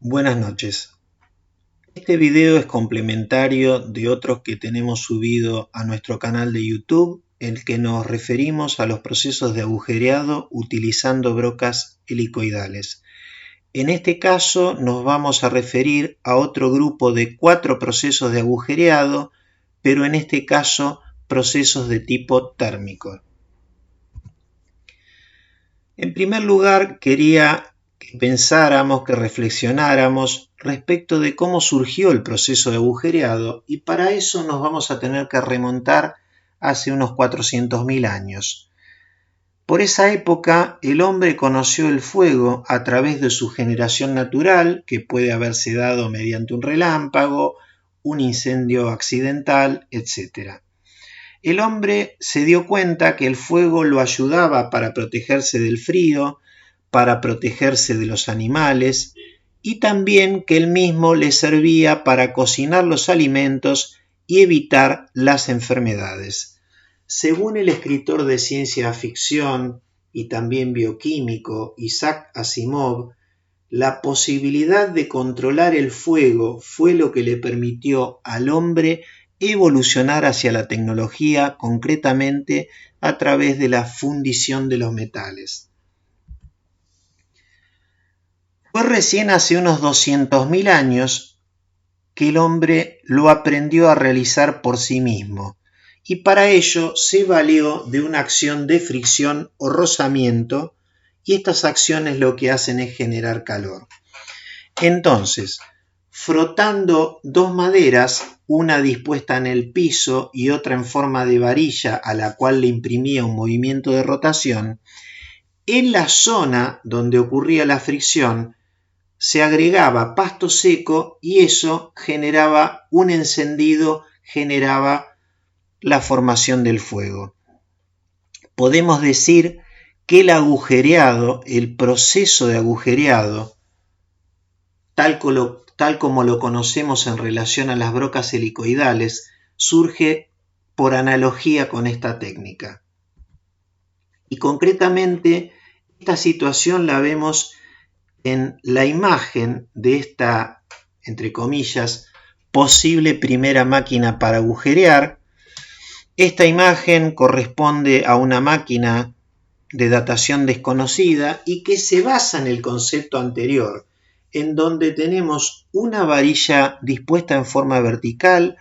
Buenas noches. Este video es complementario de otros que tenemos subido a nuestro canal de YouTube, en el que nos referimos a los procesos de agujereado utilizando brocas helicoidales. En este caso nos vamos a referir a otro grupo de 4 procesos de agujereado, pero en este caso procesos de tipo térmico. En primer lugar, quería que pensáramos, que reflexionáramos respecto de cómo surgió el proceso de agujereado, y para eso nos vamos a tener que remontar hace unos 400.000 años. Por esa época, el hombre conoció el fuego a través de su generación natural, que puede haberse dado mediante un relámpago, un incendio accidental, etc. El hombre se dio cuenta que el fuego lo ayudaba para protegerse del frío, para protegerse de los animales, y también que él mismo le servía para cocinar los alimentos y evitar las enfermedades. Según el escritor de ciencia ficción y también bioquímico Isaac Asimov, la posibilidad de controlar el fuego fue lo que le permitió al hombre evolucionar hacia la tecnología, concretamente a través de la fundición de los metales. Fue recién hace unos 200.000 años que el hombre lo aprendió a realizar por sí mismo, y para ello se valió de una acción de fricción o rozamiento, y estas acciones lo que hacen es generar calor. Entonces, frotando dos maderas, una dispuesta en el piso y otra en forma de varilla a la cual le imprimía un movimiento de rotación, en la zona donde ocurría la fricción se agregaba pasto seco y eso generaba un encendido, generaba la formación del fuego. Podemos decir que el agujereado, el proceso de agujereado, tal como lo conocemos en relación a las brocas helicoidales, surge por analogía con esta técnica. Y concretamente, esta situación la vemos en la imagen de esta, entre comillas, posible primera máquina para agujerear. Esta imagen corresponde a una máquina de datación desconocida y que se basa en el concepto anterior, en donde tenemos una varilla dispuesta en forma vertical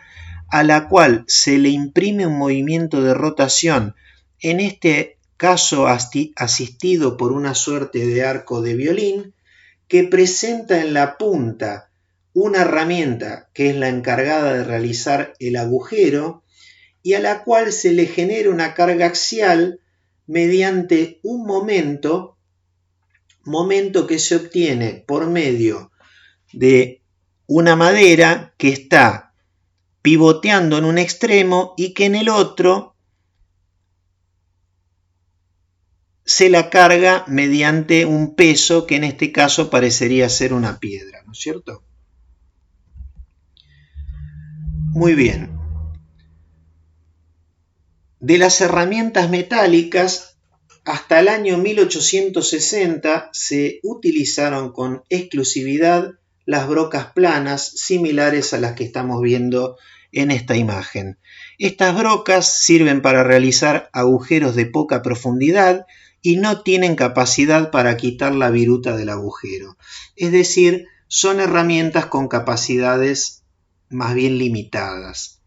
a la cual se le imprime un movimiento de rotación, en este caso asistido por una suerte de arco de violín, que presenta en la punta una herramienta que es la encargada de realizar el agujero y a la cual se le genera una carga axial mediante un momento que se obtiene por medio de una madera que está pivoteando en un extremo y que en el otro se la carga mediante un peso que en este caso parecería ser una piedra, ¿no es cierto? Muy bien. De las herramientas metálicas, hasta el año 1860 se utilizaron con exclusividad las brocas planas similares a las que estamos viendo en esta imagen. Estas brocas sirven para realizar agujeros de poca profundidad y no tienen capacidad para quitar la viruta del agujero. Es decir, son herramientas con capacidades más bien limitadas.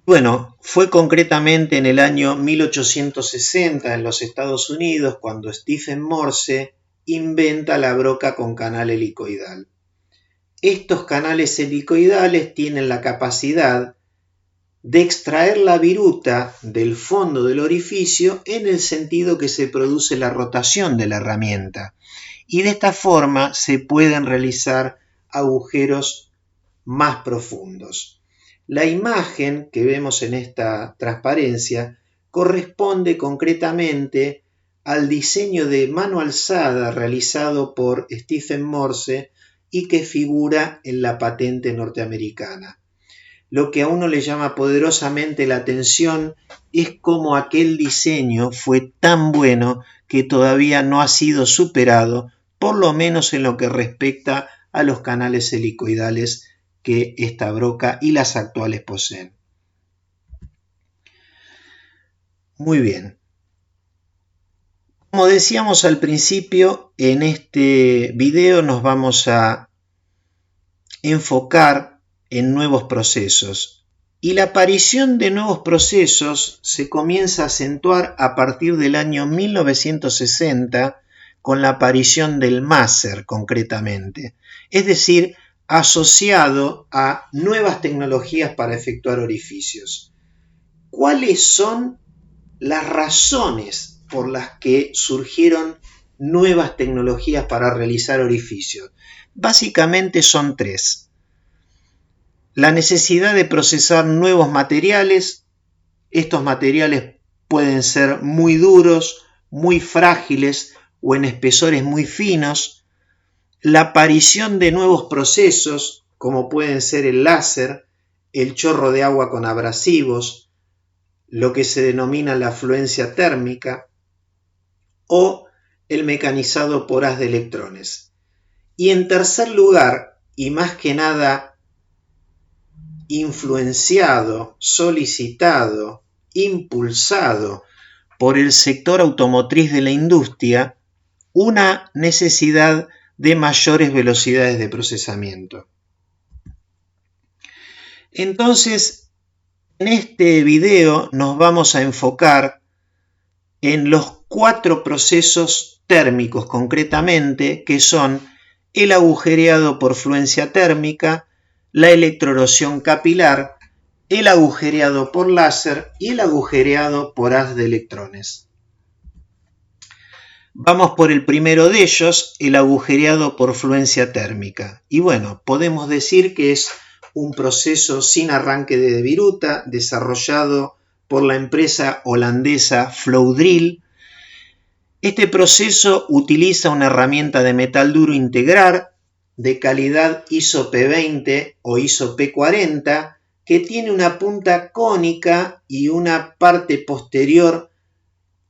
Bueno, fue concretamente en el año 1860 en los Estados Unidos cuando Stephen Morse inventa la broca con canal helicoidal. Estos canales helicoidales tienen la capacidad de extraer la viruta del fondo del orificio en el sentido que se produce la rotación de la herramienta, y de esta forma se pueden realizar agujeros más profundos. La imagen que vemos en esta transparencia corresponde concretamente al diseño de mano alzada realizado por Stephen Morse y que figura en la patente norteamericana. Lo que a uno le llama poderosamente la atención es cómo aquel diseño fue tan bueno que todavía no ha sido superado por lo menos en lo que respecta a los canales helicoidales que esta broca y las actuales poseen. Muy bien. Como decíamos al principio, en este video nos vamos a enfocar en nuevos procesos. Y la aparición de nuevos procesos se comienza a acentuar a partir del año 1960 con la aparición del máser concretamente, es decir, asociado a nuevas tecnologías para efectuar orificios. ¿Cuáles son las razones por las que surgieron nuevas tecnologías para realizar orificios? Básicamente son tres. La necesidad de procesar nuevos materiales. Estos materiales pueden ser muy duros, muy frágiles o en espesores muy finos. La aparición de nuevos procesos, como pueden ser el láser, el chorro de agua con abrasivos, lo que se denomina la fluencia térmica, o el mecanizado por haz de electrones. Y en tercer lugar, y más que nada influenciado, solicitado, impulsado por el sector automotriz de la industria, una necesidad de mayores velocidades de procesamiento. Entonces, en este video nos vamos a enfocar en los 4 procesos térmicos concretamente, que son el agujereado por fluencia térmica, la electroerosión capilar, el agujereado por láser y el agujereado por haz de electrones. Vamos por el primero de ellos, el agujereado por fluencia térmica. Y bueno, podemos decir que es un proceso sin arranque de viruta desarrollado por la empresa holandesa Flowdrill. Este proceso utiliza una herramienta de metal duro integral de calidad ISO P20 o ISO P40 que tiene una punta cónica y una parte posterior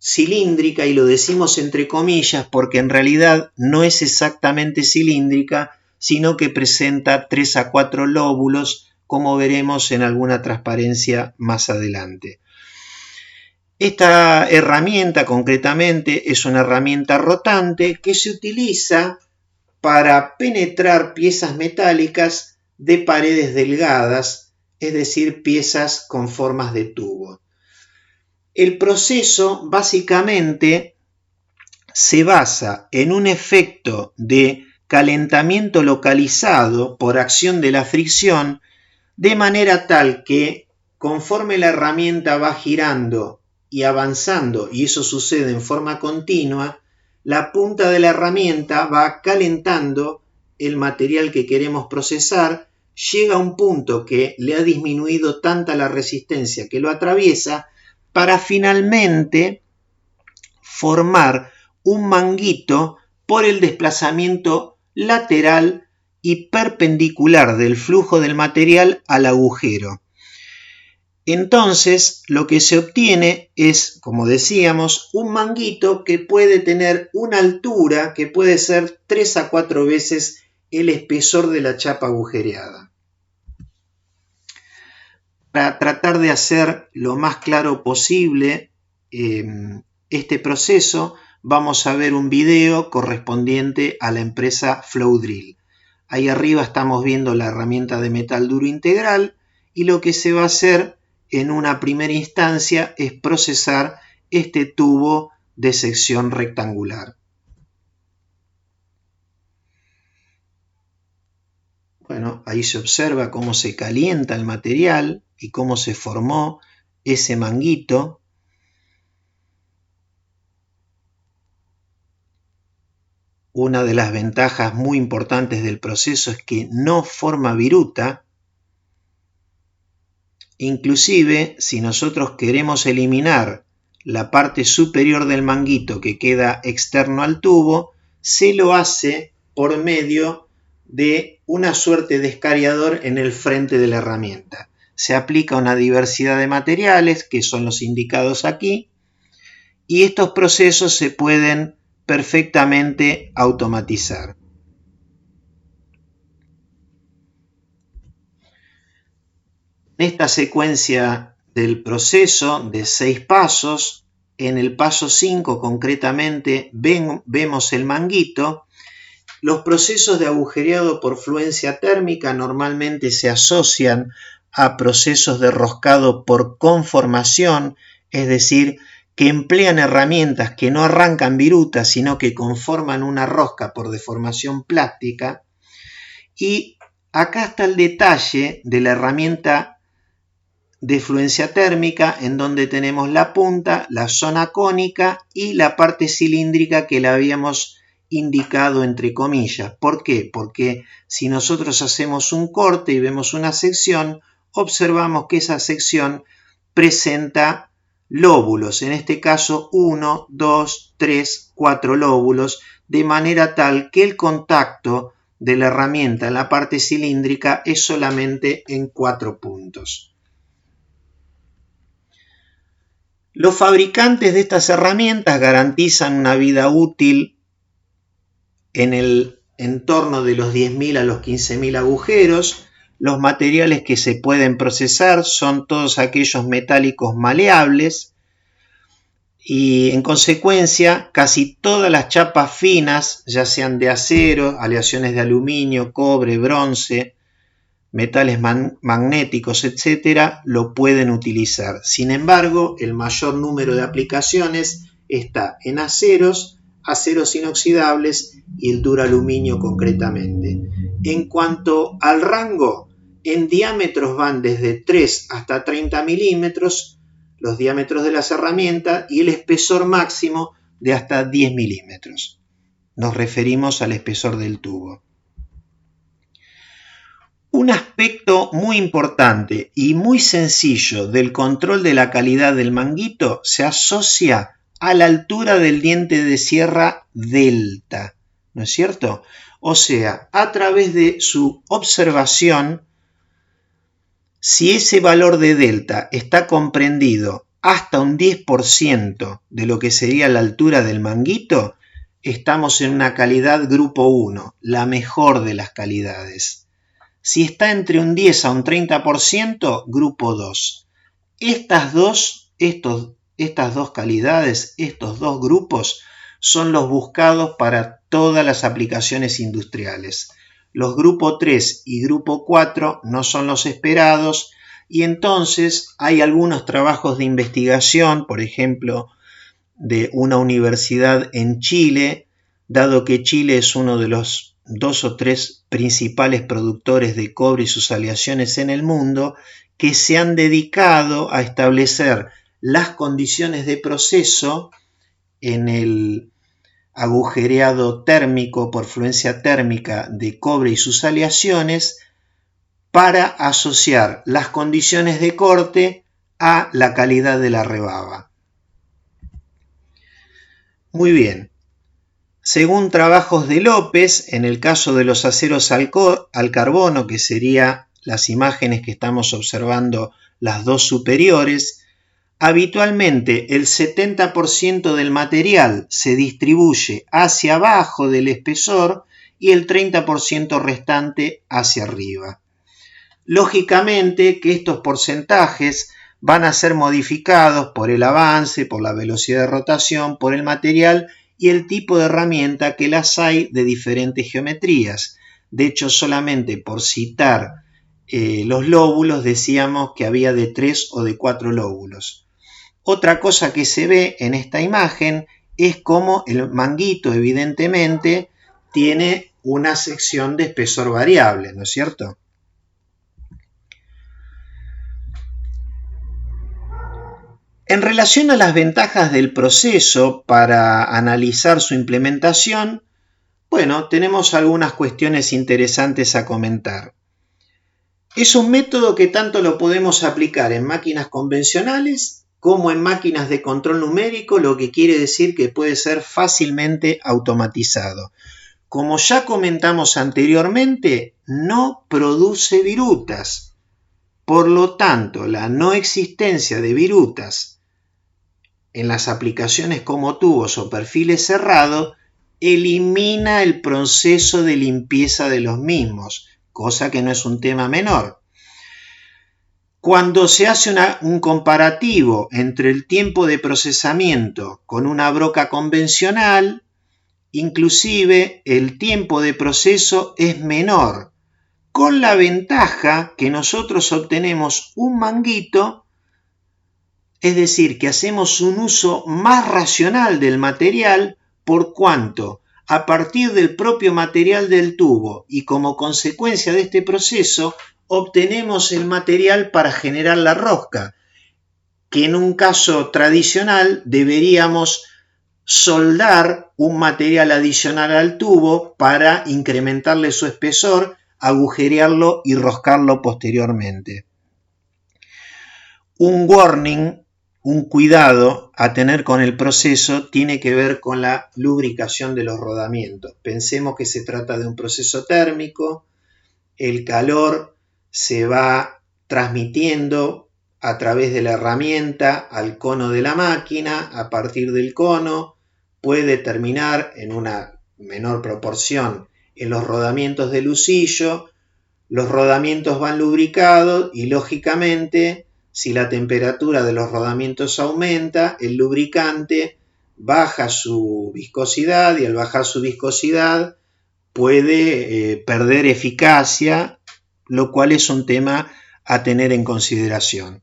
cilíndrica, y lo decimos entre comillas porque en realidad no es exactamente cilíndrica, sino que presenta 3 a 4 lóbulos, como veremos en alguna transparencia más adelante. Esta herramienta concretamente es una herramienta rotante que se utiliza para penetrar piezas metálicas de paredes delgadas, es decir, piezas con formas de tubo. El proceso básicamente se basa en un efecto de calentamiento localizado por acción de la fricción, de manera tal que conforme la herramienta va girando y avanzando, y eso sucede en forma continua, la punta de la herramienta va calentando el material que queremos procesar, llega a un punto que le ha disminuido tanta la resistencia que lo atraviesa, para finalmente formar un manguito por el desplazamiento lateral y perpendicular del flujo del material al agujero. Entonces, lo que se obtiene es, como decíamos, un manguito que puede tener una altura que puede ser 3 a 4 veces el espesor de la chapa agujereada. Para tratar de hacer lo más claro posible este proceso, vamos a ver un video correspondiente a la empresa Flowdrill. Ahí arriba estamos viendo la herramienta de metal duro integral, y lo que se va a hacer en una primera instancia es procesar este tubo de sección rectangular. Bueno, ahí se observa cómo se calienta el material y cómo se formó ese manguito. Una de las ventajas muy importantes del proceso es que no forma viruta. Inclusive, si nosotros queremos eliminar la parte superior del manguito que queda externo al tubo, se lo hace por medio de una suerte de escariador en el frente de la herramienta. Se aplica una diversidad de materiales, que son los indicados aquí, y estos procesos se pueden perfectamente automatizar. En esta secuencia del proceso de 6 pasos, en el paso 5 concretamente vemos el manguito. Los procesos de agujereado por fluencia térmica normalmente se asocian a procesos de roscado por conformación, es decir, que emplean herramientas que no arrancan virutas, sino que conforman una rosca por deformación plástica. Y acá está el detalle de la herramienta de fluencia térmica, en donde tenemos la punta, la zona cónica y la parte cilíndrica que la habíamos indicado entre comillas. ¿Por qué? Porque si nosotros hacemos un corte y vemos una sección, observamos que esa sección presenta lóbulos, en este caso 1, 2, 3, 4 lóbulos, de manera tal que el contacto de la herramienta en la parte cilíndrica es solamente en 4 puntos. Los fabricantes de estas herramientas garantizan una vida útil en el entorno de los 10.000 a los 15.000 agujeros. Los materiales que se pueden procesar son todos aquellos metálicos maleables y en consecuencia casi todas las chapas finas, ya sean de acero, aleaciones de aluminio, cobre, bronce, metales magnéticos, etcétera, lo pueden utilizar. Sin embargo, el mayor número de aplicaciones está en aceros, aceros inoxidables y el duraluminio concretamente. En cuanto al rango, en diámetros van desde 3 hasta 30 milímetros, los diámetros de las herramientas, y el espesor máximo de hasta 10 milímetros. Nos referimos al espesor del tubo. Un aspecto muy importante y muy sencillo del control de la calidad del manguito se asocia a la altura del diente de sierra delta, ¿no es cierto? O sea, a través de su observación, si ese valor de delta está comprendido hasta un 10% de lo que sería la altura del manguito, estamos en una calidad grupo 1, la mejor de las calidades. Si está entre un 10 a un 30%, grupo 2. Estas dos calidades, estos dos grupos, son los buscados para todas las aplicaciones industriales. Los grupo 3 y grupo 4 no son los esperados, y entonces hay algunos trabajos de investigación, por ejemplo, de una universidad en Chile, dado que Chile es uno de los 2 o 3 principales productores de cobre y sus aleaciones en el mundo, que se han dedicado a establecer las condiciones de proceso en el agujereado térmico por fluencia térmica de cobre y sus aleaciones para asociar las condiciones de corte a la calidad de la rebaba. Muy bien. Según trabajos de López, en el caso de los aceros al carbono, que serían las imágenes que estamos observando, las dos superiores, habitualmente el 70% del material se distribuye hacia abajo del espesor y el 30% restante hacia arriba. Lógicamente que estos porcentajes van a ser modificados por el avance, por la velocidad de rotación, por el material y el tipo de herramienta, que las hay de diferentes geometrías. De hecho, solamente por citar los lóbulos, decíamos que había de 3 o de 4 lóbulos. Otra cosa que se ve en esta imagen es cómo el manguito evidentemente tiene una sección de espesor variable, ¿no es cierto? En relación a las ventajas del proceso para analizar su implementación, bueno, tenemos algunas cuestiones interesantes a comentar. Es un método que tanto lo podemos aplicar en máquinas convencionales como en máquinas de control numérico, lo que quiere decir que puede ser fácilmente automatizado. Como ya comentamos anteriormente, no produce virutas. Por lo tanto, la no existencia de virutas en las aplicaciones como tubos o perfiles cerrados elimina el proceso de limpieza de los mismos, cosa que no es un tema menor. Cuando se hace un comparativo entre el tiempo de procesamiento con una broca convencional, inclusive el tiempo de proceso es menor, con la ventaja que nosotros obtenemos un manguito, es decir, que hacemos un uso más racional del material, por cuanto a partir del propio material del tubo y como consecuencia de este proceso obtenemos el material para generar la rosca, que en un caso tradicional deberíamos soldar un material adicional al tubo para incrementarle su espesor, agujerearlo y roscarlo posteriormente. Un warning, un cuidado a tener con el proceso tiene que ver con la lubricación de los rodamientos. Pensemos que se trata de un proceso térmico, el calor se va transmitiendo a través de la herramienta al cono de la máquina, a partir del cono puede terminar en una menor proporción en los rodamientos del husillo, los rodamientos van lubricados y lógicamente si la temperatura de los rodamientos aumenta, el lubricante baja su viscosidad y al bajar su viscosidad puede perder eficacia, lo cual es un tema a tener en consideración.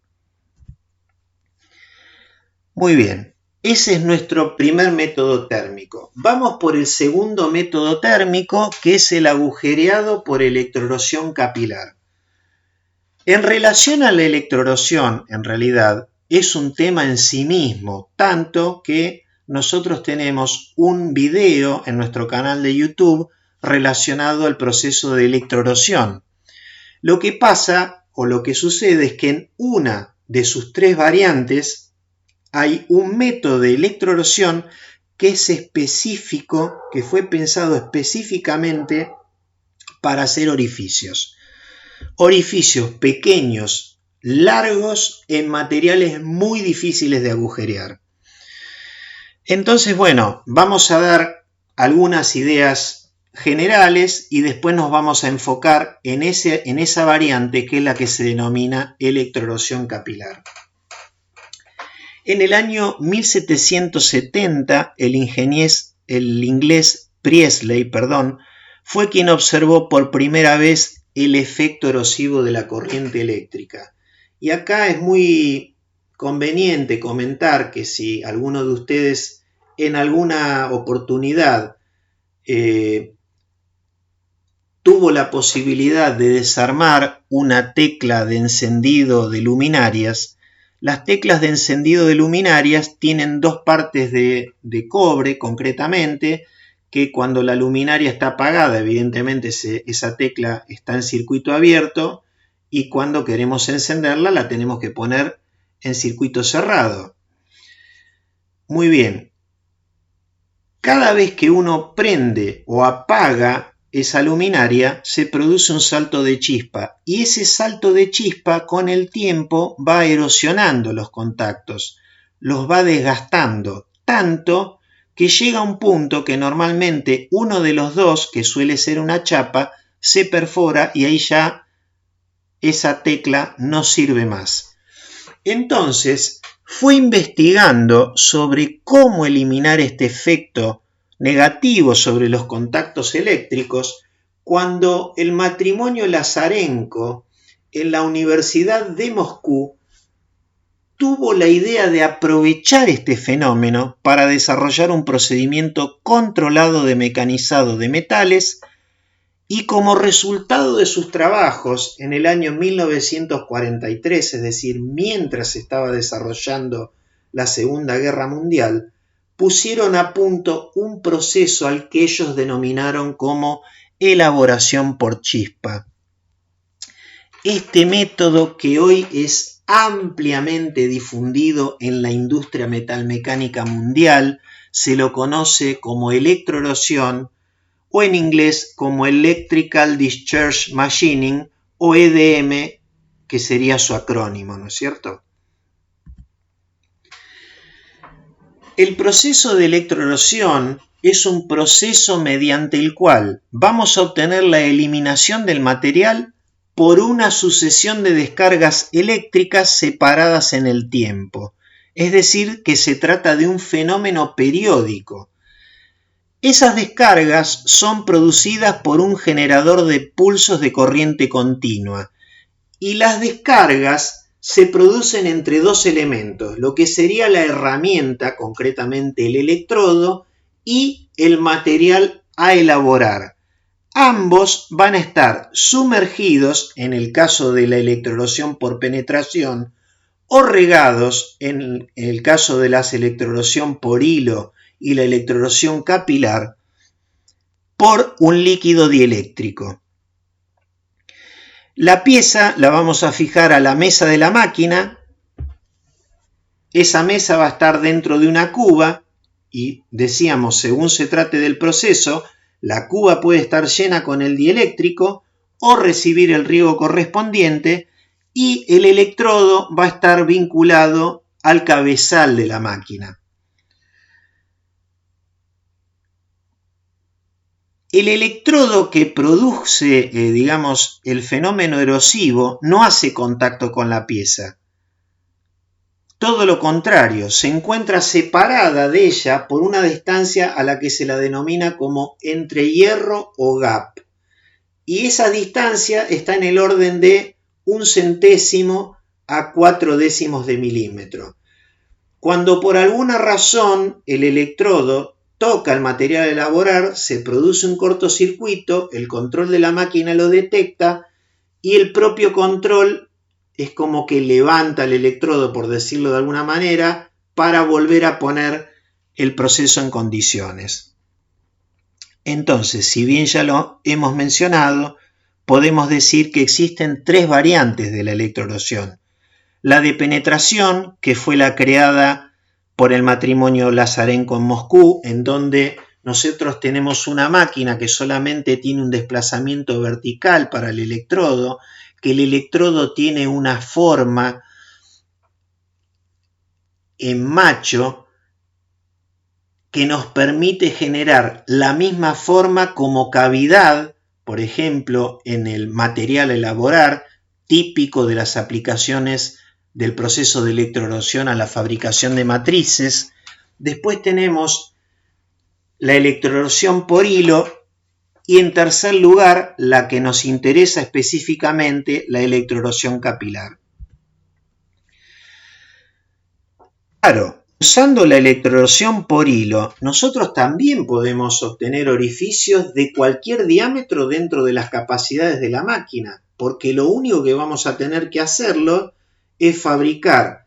Muy bien, ese es nuestro primer método térmico. Vamos por el segundo método térmico, que es el agujereado por electroerosión capilar. En relación a la electroerosión, en realidad, es un tema en sí mismo, tanto que nosotros tenemos un video en nuestro canal de YouTube relacionado al proceso de electroerosión. Lo que pasa o lo que sucede es que en una de sus tres variantes hay un método de electroerosión que es específico, que fue pensado específicamente para hacer orificios. Orificios pequeños, largos, en materiales muy difíciles de agujerear. Entonces, bueno, vamos a dar algunas ideas generales y después nos vamos a enfocar en esa variante que es la que se denomina electroerosión capilar. En el año 1770, el inglés Priestley, fue quien observó por primera vez el efecto erosivo de la corriente eléctrica. Y acá es muy conveniente comentar que si alguno de ustedes en alguna oportunidad tuvo la posibilidad de desarmar una tecla de encendido de luminarias, las teclas de encendido de luminarias tienen dos partes de cobre concretamente, que cuando la luminaria está apagada, evidentemente esa tecla está en circuito abierto y cuando queremos encenderla la tenemos que poner en circuito cerrado. Muy bien. Cada vez que uno prende o apaga esa luminaria se produce un salto de chispa y ese salto de chispa con el tiempo va erosionando los contactos, los va desgastando tanto que llega a un punto que normalmente uno de los dos, que suele ser una chapa, se perfora y ahí ya esa tecla no sirve más. Entonces fue investigando sobre cómo eliminar este efecto negativo sobre los contactos eléctricos cuando el matrimonio Lazarenko en la Universidad de Moscú tuvo la idea de aprovechar este fenómeno para desarrollar un procedimiento controlado de mecanizado de metales y como resultado de sus trabajos en el año 1943, es decir, mientras se estaba desarrollando la Segunda Guerra Mundial, pusieron a punto un proceso al que ellos denominaron como elaboración por chispa. Este método, que hoy es ampliamente difundido en la industria metalmecánica mundial, se lo conoce como electroerosión o en inglés como Electrical Discharge Machining o EDM, que sería su acrónimo, ¿no es cierto? El proceso de electroerosión es un proceso mediante el cual vamos a obtener la eliminación del material por una sucesión de descargas eléctricas separadas en el tiempo. Es decir, que se trata de un fenómeno periódico. Esas descargas son producidas por un generador de pulsos de corriente continua y las descargas se producen entre dos elementos, lo que sería la herramienta, concretamente el electrodo, y el material a elaborar. Ambos van a estar sumergidos, en el caso de la electroerosión por penetración, o regados, en el caso de la electroerosión por hilo y la electroerosión capilar, por un líquido dieléctrico. La pieza la vamos a fijar a la mesa de la máquina. Esa mesa va a estar dentro de una cuba y decíamos, según se trate del proceso, la cuba puede estar llena con el dieléctrico o recibir el riego correspondiente y el electrodo va a estar vinculado al cabezal de la máquina. El electrodo que produce, el fenómeno erosivo no hace contacto con la pieza. Todo lo contrario, se encuentra separada de ella por una distancia a la que se la denomina como entrehierro o gap. Y esa distancia está en el orden de 1/1000 a 0,4 de milímetro. Cuando por alguna razón el electrodo toca el material a elaborar, se produce un cortocircuito, el control de la máquina lo detecta y el propio control es como que levanta el electrodo, por decirlo de alguna manera, para volver a poner el proceso en condiciones. Entonces, si bien ya lo hemos mencionado, podemos decir que existen tres variantes de la electroerosión. La de penetración, que fue la creada por el matrimonio Lazarenko en Moscú, en donde nosotros tenemos una máquina que solamente tiene un desplazamiento vertical para el electrodo, que el electrodo tiene una forma en macho que nos permite generar la misma forma como cavidad, por ejemplo, en el material a elaborar, típico de las aplicaciones del proceso de electroerosión a la fabricación de matrices. Después tenemos la electroerosión por hilo y en tercer lugar, la que nos interesa específicamente, la electroerosión capilar. Claro, usando la electroerosión por hilo, nosotros también podemos obtener orificios de cualquier diámetro dentro de las capacidades de la máquina, porque lo único que vamos a tener que hacerlo es fabricar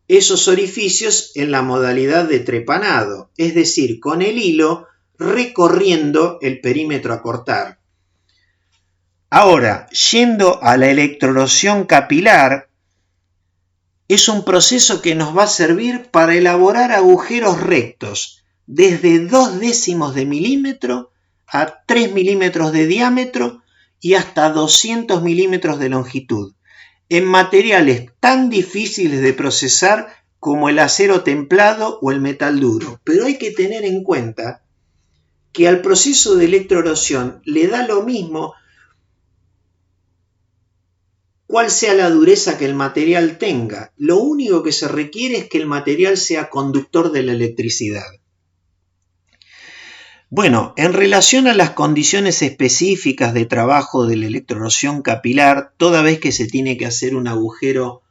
esos orificios en la modalidad de trepanado, es decir, con el hilo recorriendo el perímetro a cortar. Ahora, yendo a la electroerosión capilar, es un proceso que nos va a servir para elaborar agujeros rectos desde 0,2 de milímetro a 3 milímetros de diámetro y hasta 200 milímetros de longitud, en materiales tan difíciles de procesar como el acero templado o el metal duro. Pero hay que tener en cuenta que al proceso de electroerosión le da lo mismo cuál sea la dureza que el material tenga. Lo único que se requiere es que el material sea conductor de la electricidad. Bueno, en relación a las condiciones específicas de trabajo de la electroerosión capilar, toda vez que se tiene que hacer un agujero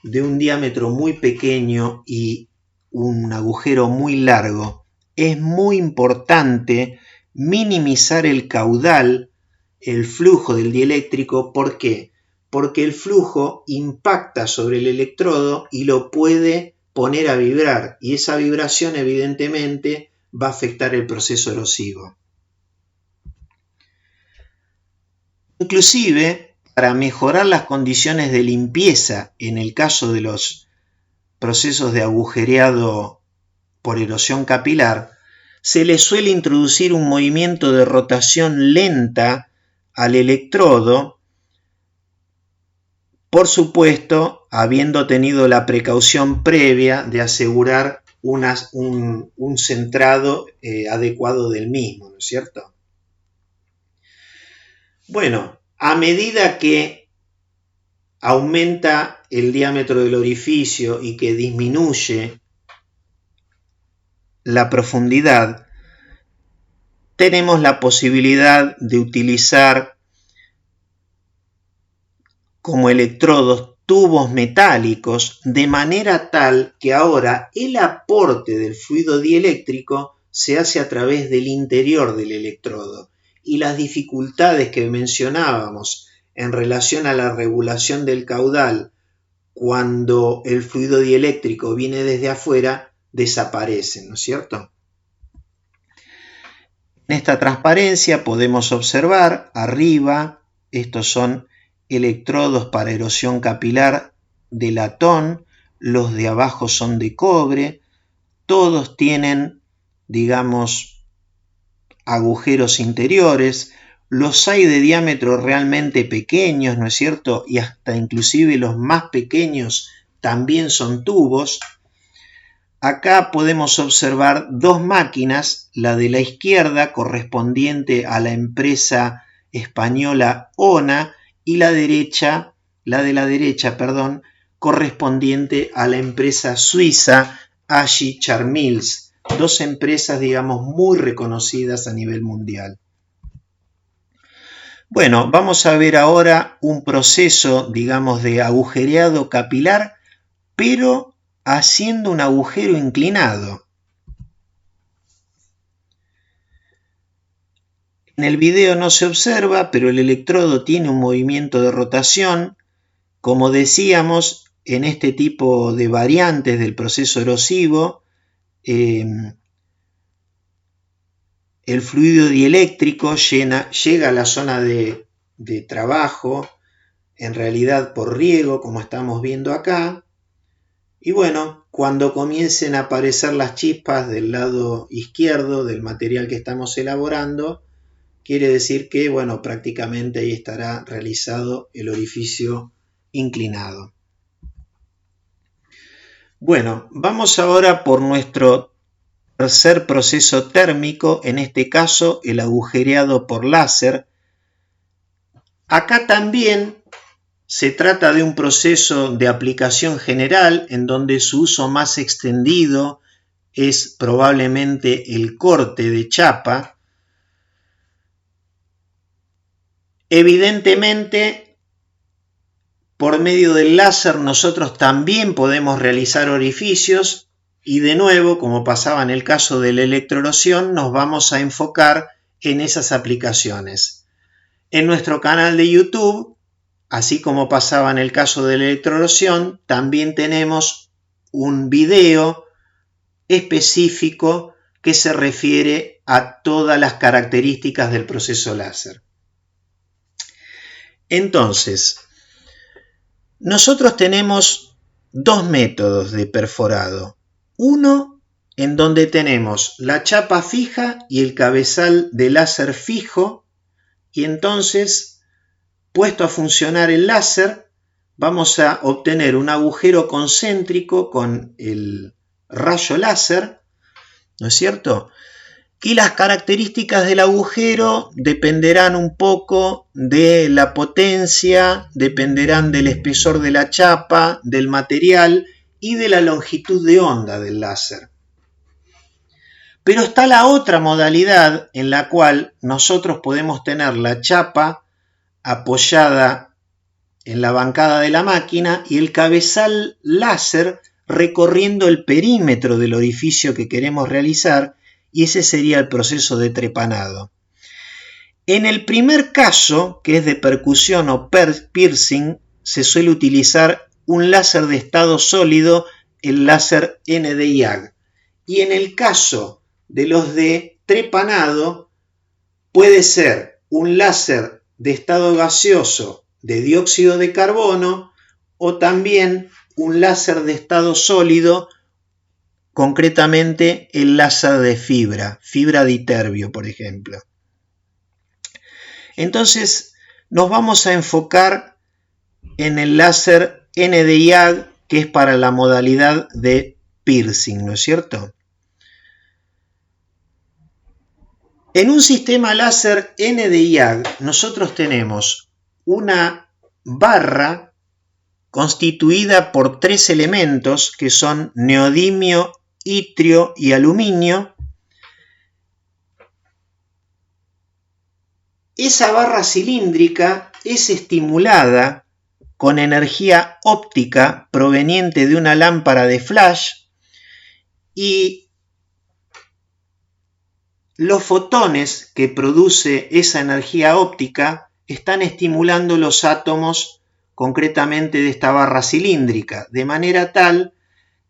de un diámetro muy pequeño y un agujero muy largo, es muy importante minimizar el caudal, el flujo del dieléctrico. ¿Por qué? Porque el flujo impacta sobre el electrodo y lo puede poner a vibrar, y esa vibración evidentemente va a afectar el proceso erosivo. Inclusive, para mejorar las condiciones de limpieza en el caso de los procesos de agujereado por erosión capilar, se le suele introducir un movimiento de rotación lenta al electrodo, por supuesto, habiendo tenido la precaución previa de asegurar un centrado adecuado del mismo, ¿no es cierto? Bueno, a medida que aumenta el diámetro del orificio y que disminuye la profundidad, tenemos la posibilidad de utilizar como electrodos tubos metálicos, de manera tal que ahora el aporte del fluido dieléctrico se hace a través del interior del electrodo, y las dificultades que mencionábamos en relación a la regulación del caudal cuando el fluido dieléctrico viene desde afuera desaparecen, ¿no es cierto? En esta transparencia podemos observar arriba, estos son electrodos para erosión capilar de latón, los de abajo son de cobre, todos tienen, digamos, agujeros interiores, los hay de diámetro realmente pequeños, ¿no es cierto? Y hasta inclusive los más pequeños también son tubos. Acá podemos observar dos máquinas, la de la izquierda correspondiente a la empresa española ONA y la de la derecha, correspondiente a la empresa suiza Ashi-Charmills, dos empresas, digamos, muy reconocidas a nivel mundial. Bueno, vamos a ver ahora un proceso, digamos, de agujereado capilar, pero haciendo un agujero inclinado. En el video no se observa, pero el electrodo tiene un movimiento de rotación. Como decíamos, en este tipo de variantes del proceso erosivo, el fluido dieléctrico llega a la zona de trabajo, en realidad por riego, como estamos viendo acá. Y bueno, cuando comiencen a aparecer las chispas del lado izquierdo del material que estamos elaborando, quiere decir que, bueno, prácticamente ahí estará realizado el orificio inclinado. Bueno, vamos ahora por nuestro tercer proceso térmico, en este caso el agujereado por láser. Acá también se trata de un proceso de aplicación general en donde su uso más extendido es probablemente el corte de chapa. Evidentemente, por medio del láser nosotros también podemos realizar orificios y de nuevo, como pasaba en el caso de la electroerosión, nos vamos a enfocar en esas aplicaciones. En nuestro canal de YouTube, así como pasaba en el caso de la electroerosión, también tenemos un video específico que se refiere a todas las características del proceso láser. Entonces, nosotros tenemos dos métodos de perforado. Uno en donde tenemos la chapa fija y el cabezal de láser fijo, y entonces, puesto a funcionar el láser, vamos a obtener un agujero concéntrico con el rayo láser, ¿no es cierto? Y las características del agujero dependerán un poco de la potencia, dependerán del espesor de la chapa, del material y de la longitud de onda del láser. Pero está la otra modalidad en la cual nosotros podemos tener la chapa apoyada en la bancada de la máquina y el cabezal láser recorriendo el perímetro del orificio que queremos realizar, y ese sería el proceso de trepanado. En el primer caso, que es de percusión o piercing, se suele utilizar un láser de estado sólido, el láser Nd:YAG. Y en el caso de los de trepanado, puede ser un láser de estado gaseoso de dióxido de carbono o también un láser de estado sólido, concretamente el láser de fibra diterbio, por ejemplo. Entonces nos vamos a enfocar en el láser Nd:YAG, que es para la modalidad de piercing, ¿no es cierto? En un sistema láser Nd:YAG nosotros tenemos una barra constituida por 3 elementos que son neodimio, itrio y aluminio. Esa barra cilíndrica es estimulada con energía óptica proveniente de una lámpara de flash y los fotones que produce esa energía óptica están estimulando los átomos concretamente de esta barra cilíndrica, de manera tal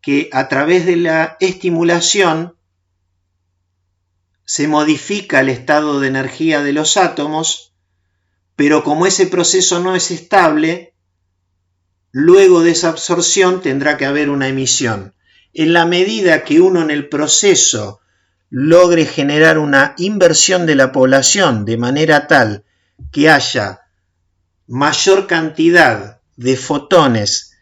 que a través de la estimulación se modifica el estado de energía de los átomos, pero como ese proceso no es estable, luego de esa absorción tendrá que haber una emisión. En la medida que uno en el proceso logre generar una inversión de la población de manera tal que haya mayor cantidad de fotones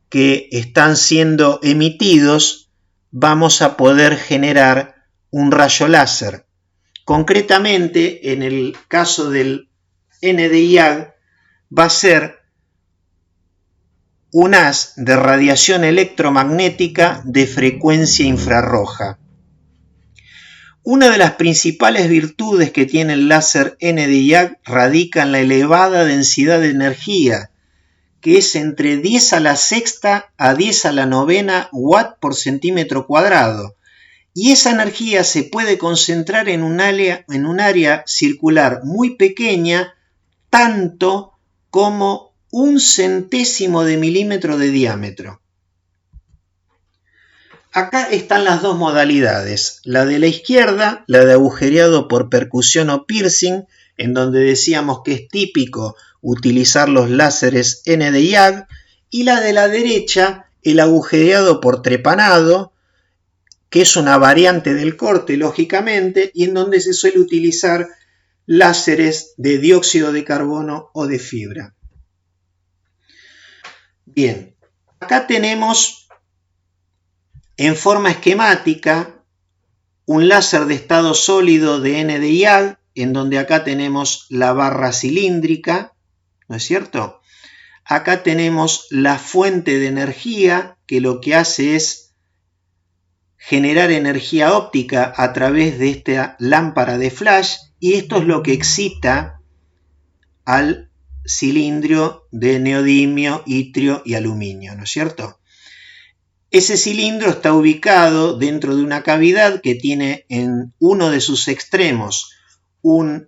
que están siendo emitidos, vamos a poder generar un rayo láser. Concretamente, en el caso del Nd:YAG, va a ser un haz de radiación electromagnética de frecuencia infrarroja. Una de las principales virtudes que tiene el láser Nd:YAG radica en la elevada densidad de energía, que es entre 10 a la sexta a 10 a la novena watt por centímetro cuadrado, y esa energía se puede concentrar en un área circular muy pequeña, tanto como 1/100º de milímetro de diámetro. Acá están las dos modalidades, la de la izquierda, la de agujereado por percusión o piercing, en donde decíamos que es típico utilizar los láseres Nd:YAG, y la de la derecha, el agujereado por trepanado, que es una variante del corte, lógicamente, y en donde se suele utilizar láseres de dióxido de carbono o de fibra. Bien, acá tenemos en forma esquemática un láser de estado sólido de Nd:YAG, en donde acá tenemos la barra cilíndrica, ¿no es cierto? Acá tenemos la fuente de energía, que lo que hace es generar energía óptica a través de esta lámpara de flash, y esto es lo que excita al cilindro de neodimio, itrio y aluminio, ¿no es cierto? Ese cilindro está ubicado dentro de una cavidad que tiene en uno de sus extremos un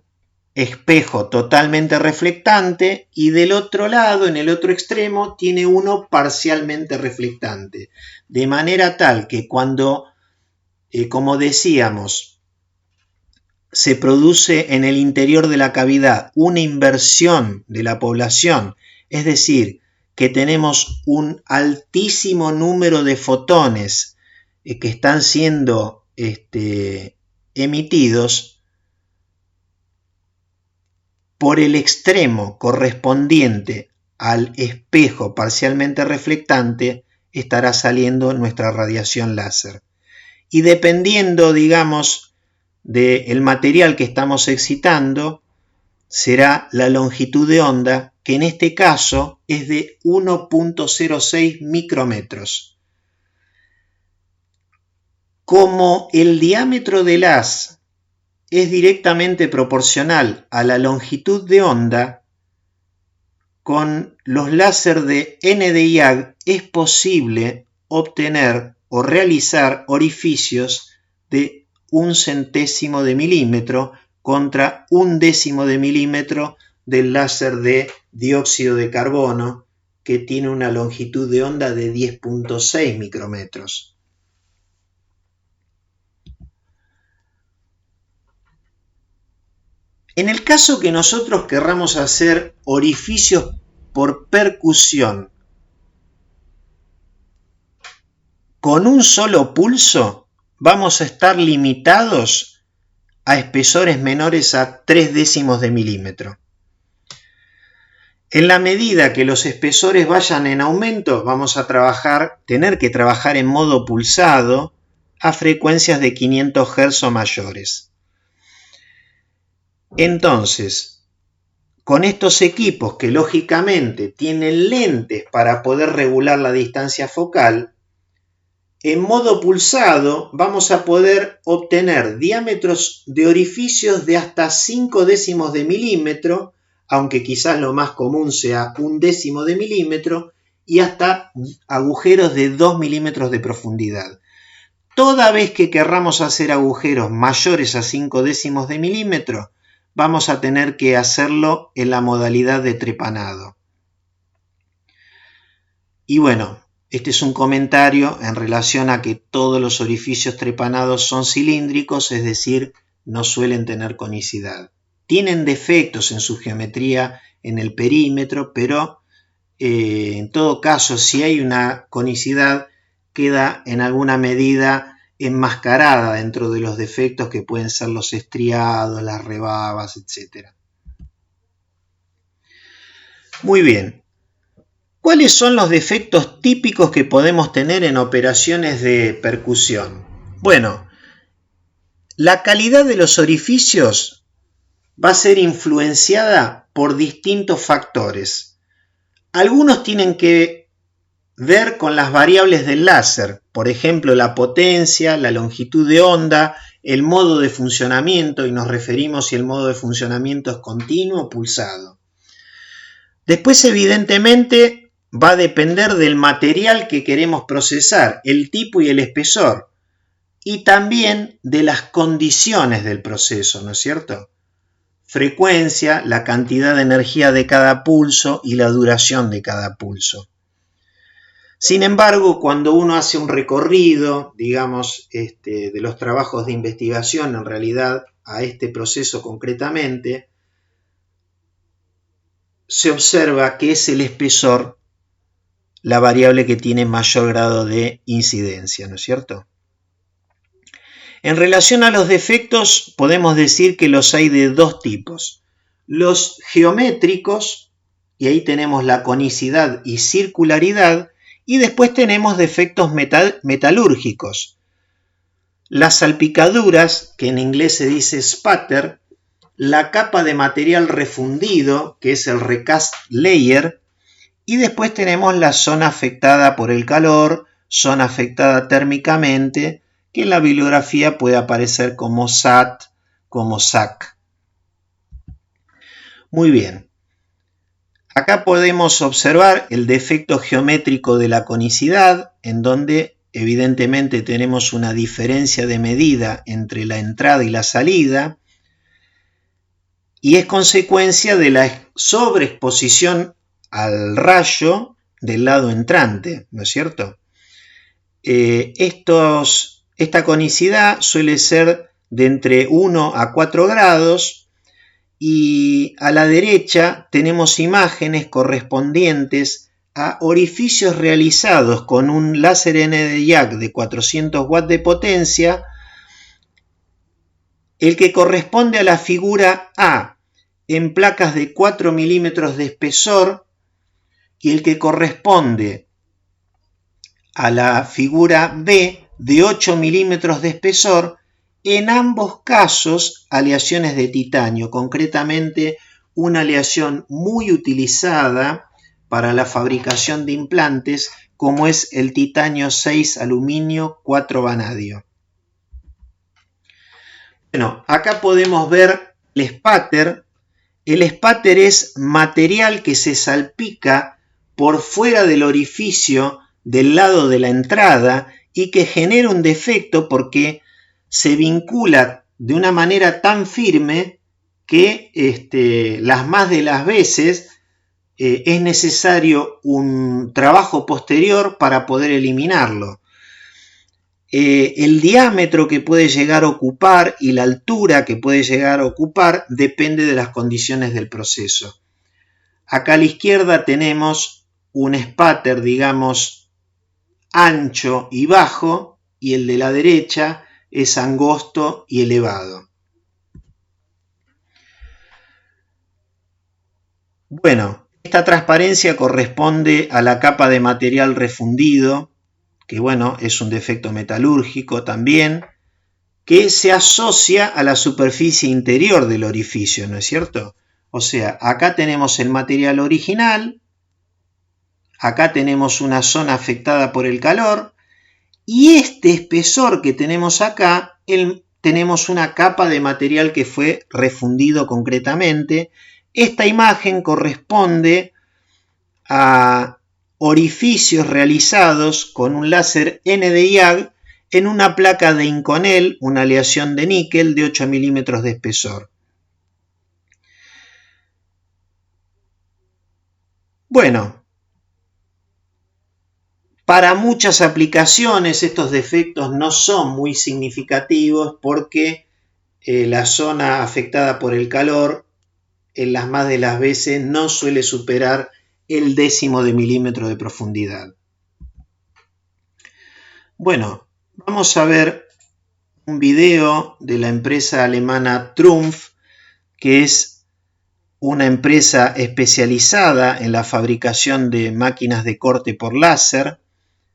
espejo totalmente reflectante y del otro lado, en el otro extremo, tiene uno parcialmente reflectante. De manera tal que cuando, como decíamos, se produce en el interior de la cavidad una inversión de la población, es decir, que tenemos un altísimo número de fotones que están siendo emitidos, por el extremo correspondiente al espejo parcialmente reflectante estará saliendo nuestra radiación láser. Y dependiendo, digamos, del material que estamos excitando, será la longitud de onda, que en este caso es de 1.06 micrómetros. Como el diámetro del haz es directamente proporcional a la longitud de onda, con los láser de Nd:YAG es posible obtener o realizar orificios de 1/100º de milímetro contra 1/10 de milímetro del láser de dióxido de carbono, que tiene una longitud de onda de 10.6 micrómetros. En el caso que nosotros querramos hacer orificios por percusión con un solo pulso, vamos a estar limitados a espesores menores a 0.3 de milímetro. En la medida que los espesores vayan en aumento, vamos a tener que trabajar en modo pulsado a frecuencias de 500 Hz o mayores. Entonces, con estos equipos que lógicamente tienen lentes para poder regular la distancia focal, en modo pulsado vamos a poder obtener diámetros de orificios de hasta 5 décimos de milímetro, aunque quizás lo más común sea 1/10 de milímetro, y hasta agujeros de 2 milímetros de profundidad. Toda vez que querramos hacer agujeros mayores a 5 décimos de milímetro, vamos a tener que hacerlo en la modalidad de trepanado. Y bueno, este es un comentario en relación a que todos los orificios trepanados son cilíndricos, es decir, no suelen tener conicidad. Tienen defectos en su geometría en el perímetro, pero en todo caso, si hay una conicidad, queda en alguna medida enmascarada dentro de los defectos que pueden ser los estriados, las rebabas, etc. Muy bien. ¿Cuáles son los defectos típicos que podemos tener en operaciones de percusión? Bueno, la calidad de los orificios va a ser influenciada por distintos factores. Algunos tienen que ver con las variables del láser, por ejemplo, la potencia, la longitud de onda, el modo de funcionamiento, y nos referimos si el modo de funcionamiento es continuo o pulsado. Después, evidentemente, va a depender del material que queremos procesar, el tipo y el espesor, y también de las condiciones del proceso, ¿no es cierto? Frecuencia, la cantidad de energía de cada pulso y la duración de cada pulso. Sin embargo, cuando uno hace un recorrido, digamos, de los trabajos de investigación en realidad a este proceso concretamente, se observa que es el espesor la variable que tiene mayor grado de incidencia, ¿no es cierto? En relación a los defectos, podemos decir que los hay de dos tipos. Los geométricos, y ahí tenemos la conicidad y circularidad, y después tenemos defectos metalúrgicos. Las salpicaduras, que en inglés se dice spatter, la capa de material refundido, que es el recast layer, y después tenemos la zona afectada por el calor, zona afectada térmicamente, que en la bibliografía puede aparecer como SAT, como SAC. Muy bien. Acá podemos observar el defecto geométrico de la conicidad, en donde evidentemente tenemos una diferencia de medida entre la entrada y la salida, y es consecuencia de la sobreexposición al rayo del lado entrante, ¿no es cierto? Esta conicidad suele ser de entre 1 a 4 grados, y a la derecha tenemos imágenes correspondientes a orificios realizados con un láser Nd:YAG de 400 watts de potencia. El que corresponde a la figura A en placas de 4 milímetros de espesor, y el que corresponde a la figura B de 8 milímetros de espesor, en ambos casos aleaciones de titanio, concretamente una aleación muy utilizada para la fabricación de implantes, como es el titanio 6 aluminio 4 vanadio. Bueno, acá podemos ver el spatter. El spatter es material que se salpica por fuera del orificio del lado de la entrada y que genera un defecto porque se vincula de una manera tan firme que las más de las veces es necesario un trabajo posterior para poder eliminarlo. El diámetro que puede llegar a ocupar y la altura que puede llegar a ocupar depende de las condiciones del proceso. Acá a la izquierda tenemos un spatter, digamos, ancho y bajo, y el de la derecha es angosto y elevado. Bueno, Esta transparencia corresponde a la capa de material refundido, que bueno, es un defecto metalúrgico también, que se asocia a la superficie interior del orificio, ¿no es cierto? O sea, acá tenemos el material original, acá tenemos una zona afectada por el calor, y este espesor que tenemos acá, tenemos una capa de material que fue refundido concretamente. Esta imagen corresponde a orificios realizados con un láser Nd:YAG en una placa de Inconel, una aleación de níquel de 8 milímetros de espesor. Bueno, para muchas aplicaciones estos defectos no son muy significativos porque la zona afectada por el calor en las más de las veces no suele superar el 1/10 de milímetro de profundidad. Bueno, vamos a ver un video de la empresa alemana Trumpf, que es una empresa especializada en la fabricación de máquinas de corte por láser.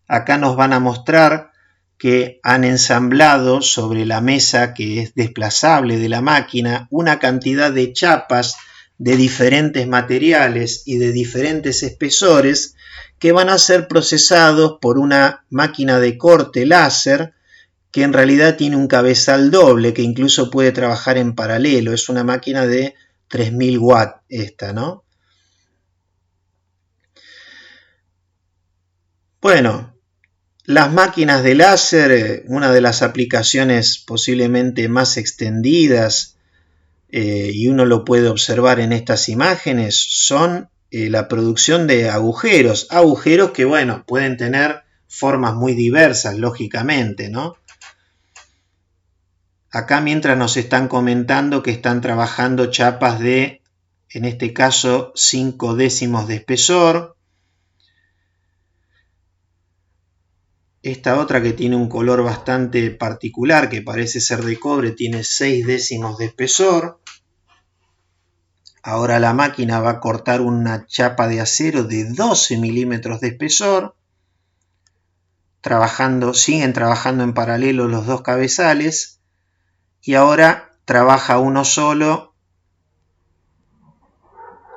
Acá nos van a mostrar que han ensamblado sobre la mesa que es desplazable de la máquina una cantidad de chapas de diferentes materiales y de diferentes espesores que van a ser procesados por una máquina de corte láser que en realidad tiene un cabezal doble que incluso puede trabajar en paralelo. Es una máquina de 3000 watts esta, ¿no? Bueno, las máquinas de láser, una de las aplicaciones posiblemente más extendidas, y uno lo puede observar en estas imágenes, son la producción de agujeros que, bueno, pueden tener formas muy diversas, lógicamente, ¿no? Acá mientras nos están comentando que están trabajando chapas de, en este caso, 5/10 de espesor. Esta otra que tiene un color bastante particular, que parece ser de cobre, tiene 6/10 de espesor. Ahora la máquina va a cortar una chapa de acero de 12 milímetros de espesor. Siguen trabajando en paralelo los dos cabezales. Y ahora trabaja uno solo,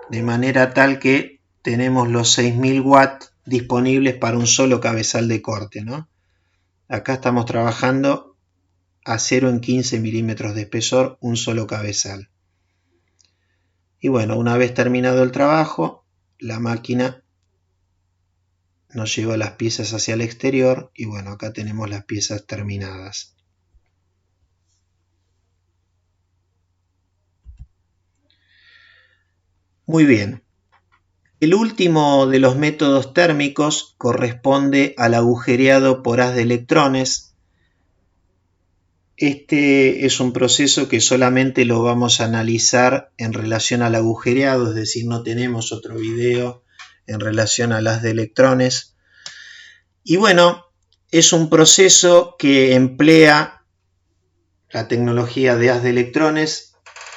de manera tal que tenemos los 6000 watts disponibles para un solo cabezal de corte, ¿no? Acá estamos trabajando acero en 15 milímetros de espesor, un solo cabezal. Y bueno, una vez terminado el trabajo, la máquina nos lleva las piezas hacia el exterior y bueno, acá tenemos las piezas terminadas. Muy bien. El último de los métodos térmicos corresponde al agujereado por haz de electrones. Este es un proceso que solamente lo vamos a analizar en relación al agujereado, es decir, no tenemos otro video en relación al haz de electrones. Y bueno, es un proceso que emplea la tecnología de haz de electrones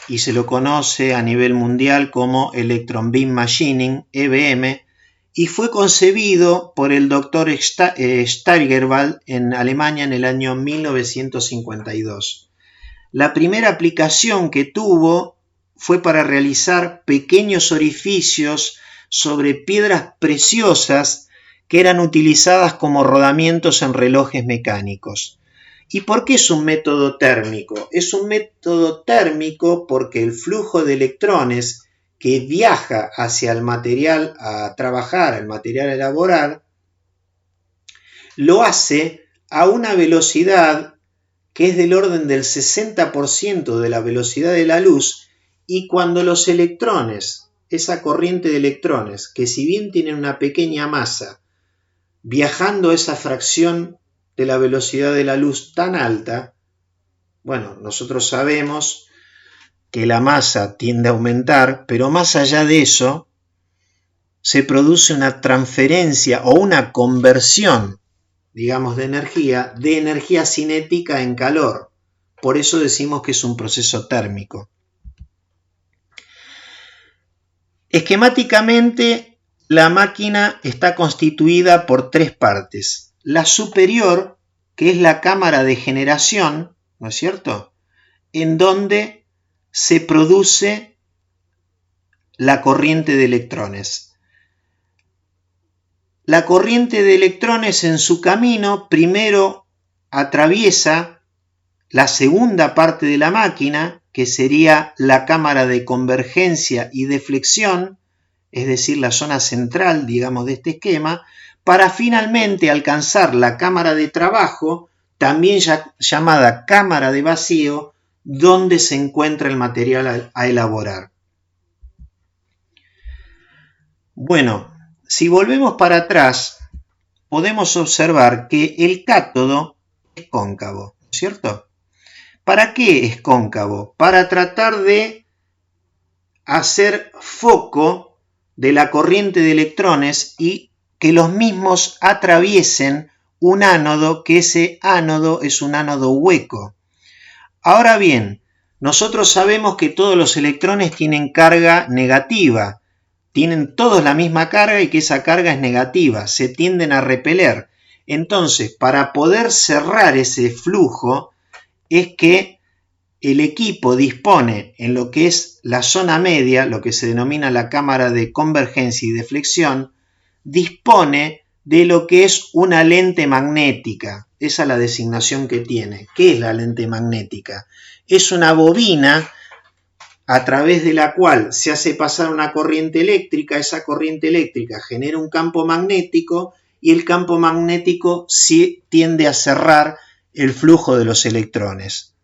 y se lo conoce a nivel mundial como Electron Beam Machining, EBM, y fue concebido por el Dr. Steigerwald en Alemania en el año 1952. La primera aplicación que tuvo fue para realizar pequeños orificios sobre piedras preciosas que eran utilizadas como rodamientos en relojes mecánicos. ¿Y por qué es un método térmico? Es un método térmico porque el flujo de electrones que viaja hacia el material a trabajar, el material a elaborar, lo hace a una velocidad que es del orden del 60% de la velocidad de la luz, y cuando los electrones, esa corriente de electrones, que si bien tienen una pequeña masa, viajando esa fracción de la velocidad de la luz tan alta, bueno, nosotros sabemos que la masa tiende a aumentar, pero más allá de eso, se produce una transferencia o una conversión, digamos, de energía cinética en calor. Por eso decimos que es un proceso térmico. Esquemáticamente, la máquina está constituida por tres partes. La superior, que es la cámara de generación, ¿no es cierto?, en donde se produce la corriente de electrones. La corriente de electrones en su camino primero atraviesa la segunda parte de la máquina, que sería la cámara de convergencia y deflexión, es decir, la zona central, digamos, de este esquema, para finalmente alcanzar la cámara de trabajo, también llamada cámara de vacío, donde se encuentra el material a elaborar. Bueno, si volvemos para atrás, podemos observar que el cátodo es cóncavo, ¿cierto? ¿Para qué es cóncavo? Para tratar de hacer foco de la corriente de electrones y que los mismos atraviesen un ánodo, que ese ánodo es un ánodo hueco. Ahora bien, nosotros sabemos que todos los electrones tienen carga negativa, tienen todos la misma carga y que esa carga es negativa, se tienden a repeler. Entonces, para poder cerrar ese flujo, es que el equipo dispone en lo que es la zona media, lo que se denomina la cámara de convergencia y deflexión, dispone de lo que es una lente magnética. Esa es la designación que tiene. ¿Qué es la lente magnética? Es una bobina a través de la cual se hace pasar una corriente eléctrica. Esa corriente eléctrica genera un campo magnético y el campo magnético sí tiende a cerrar el flujo de los electrones.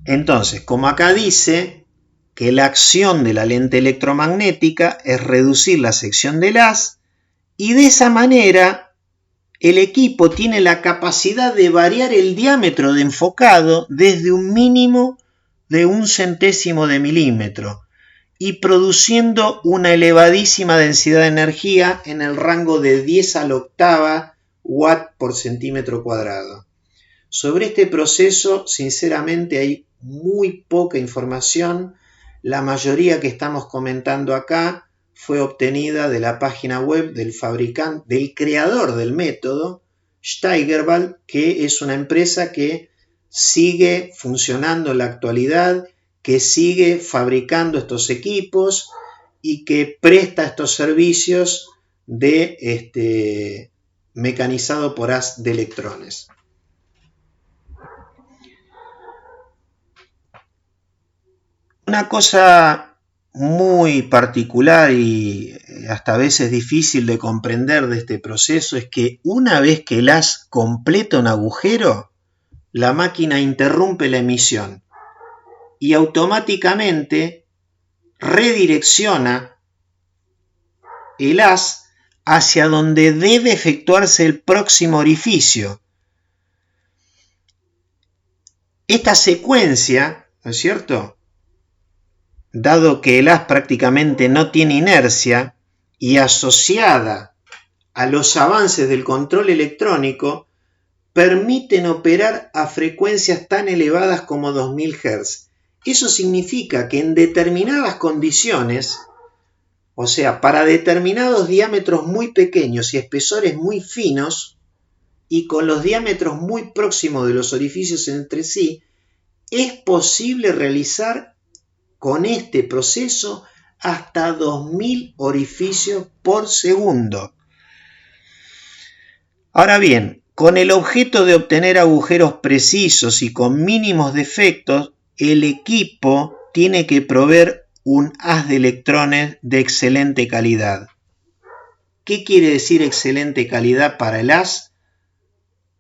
Entonces, como acá dice que la acción de la lente electromagnética es reducir la sección del haz, y de esa manera el equipo tiene la capacidad de variar el diámetro de enfocado desde un mínimo de 1/1000 de milímetro y produciendo una elevadísima densidad de energía en el rango de 10 a la octava watt por centímetro cuadrado. Sobre este proceso, sinceramente, hay muy poca información. La mayoría que estamos comentando acá fue obtenida de la página web del fabricante, del creador del método, Steigerwald, que es una empresa que sigue funcionando en la actualidad, que sigue fabricando estos equipos y que presta estos servicios de mecanizado por haz de electrones. Una cosa muy particular y hasta a veces difícil de comprender de este proceso es que una vez que el haz completa un agujero, la máquina interrumpe la emisión y automáticamente redirecciona el haz hacia donde debe efectuarse el próximo orificio. Esta secuencia, ¿no es cierto?, dado que el haz prácticamente no tiene inercia y asociada a los avances del control electrónico, permiten operar a frecuencias tan elevadas como 2000 Hz. Eso significa que en determinadas condiciones, o sea, para determinados diámetros muy pequeños y espesores muy finos, y con los diámetros muy próximos de los orificios entre sí, es posible realizar con este proceso hasta 2000 orificios por segundo. Ahora bien, con el objeto de obtener agujeros precisos y con mínimos defectos, el equipo tiene que proveer un haz de electrones de excelente calidad. ¿Qué quiere decir excelente calidad para el haz?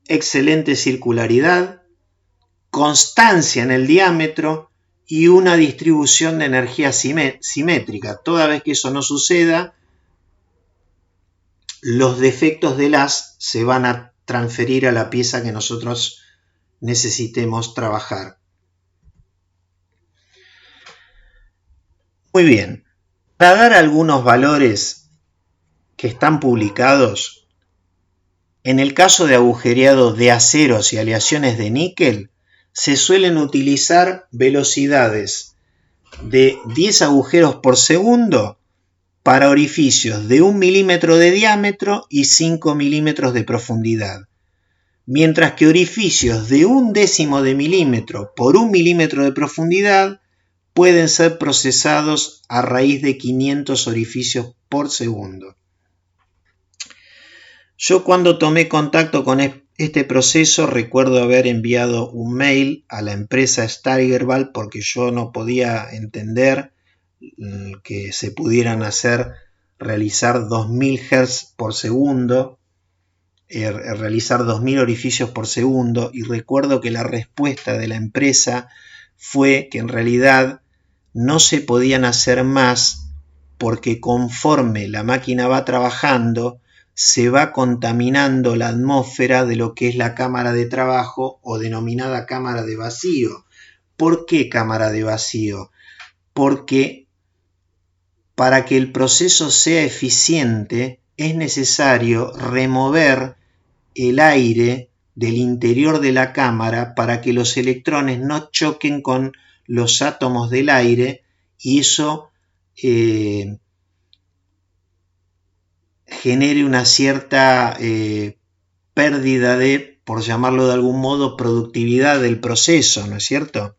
Excelente circularidad, constancia en el diámetro y una distribución de energía simétrica. Toda vez que eso no suceda, los defectos del haz se van a transferir a la pieza que nosotros necesitemos trabajar. Muy bien, para dar algunos valores que están publicados, En el caso de agujereado de aceros y aleaciones de níquel, se suelen utilizar velocidades de 10 agujeros por segundo para orificios de 1 milímetro de diámetro y 5 milímetros de profundidad, mientras que orificios de 1/10 de milímetro por 1 milímetro de profundidad pueden ser procesados a raíz de 500 orificios por segundo. Yo cuando tomé contacto con este proceso recuerdo haber enviado un mail a la empresa Steigerwald porque yo no podía entender que se pudieran realizar 2000 Hz por segundo, realizar 2000 orificios por segundo, y recuerdo que la respuesta de la empresa fue que en realidad no se podían hacer más porque conforme la máquina va trabajando se va contaminando la atmósfera de lo que es la cámara de trabajo o denominada cámara de vacío. ¿Por qué cámara de vacío? Porque para que el proceso sea eficiente es necesario remover el aire del interior de la cámara para que los electrones no choquen con los átomos del aire y eso genere una cierta pérdida de, por llamarlo de algún modo, productividad del proceso, ¿no es cierto?